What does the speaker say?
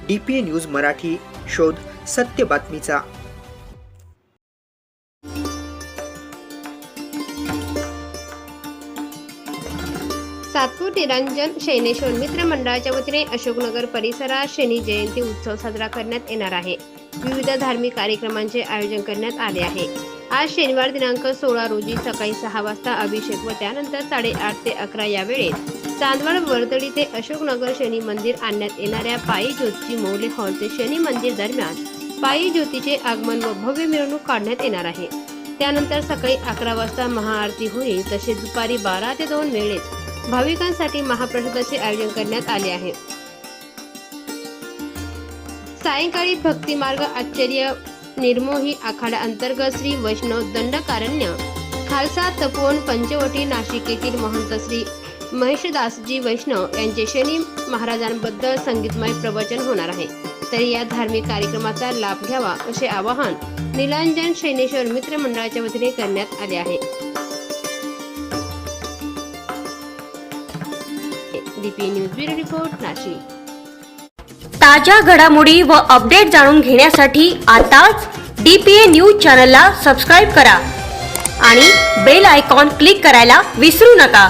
DPA news Marathi, शोध सत्य बातमीचा। सातपूर निरंजन शैनेश्वर मित्र मंडळाच्या वतीने अशोकनगर परिसरात शनी जयंती उत्सव साजरा करण्यात येणार आहे। विविध धार्मिक कार्यक्रमांचे आयोजन करण्यात आले आहे। आज शनिवार दिनांक 16 रोजी सकाळी 6 वाजता अभिषेक व त्यानंतर 8:30 ते 11 या वेळेत चांदवड वर्दळी ते अशोकनगर शनी मंदिर आणण्यात येणाऱ्या पायी ज्योतीची मौले हॉल ते शनी मंदिर दरम्यान पायी ज्योतीचे आगमन व भव्य मिरवणूक काढण्यात येणार आहे। त्यानंतर सकाळी 11 वाजता महाआरती होईल। तसेच दुपारी 12 ते 2 वेळेत भाविकांसाठी महाप्रसादाचे आयोजन करण्यात आले आहे। सायंकाळी भक्ती मार्ग आचार्य निर्मोही आखाडा अंतर्गत श्री वैष्णव दंडकारण्य खालसा तपोवन पंचवटी नाशिक येथील महंत श्री महेशदासजी वैष्णव यांचे शनी महाराजांबद्दल संगीतमय प्रवचन होणार आहे। तरी या धार्मिक कार्यक्रमाचा लाभ घ्यावा असे आवाहन निरंजन शैनेश्वर मित्र मंडळाच्या वतीने करण्यात आले आहे। DPA news bureau report Nashik. ताज्या घडामोडी व अपडेट जाणून घेण्यासाठी आताच DPA न्यूज चॅनलला सबस्क्राइब करा आणि बेल आयकॉन क्लिक करायला विसरू नका।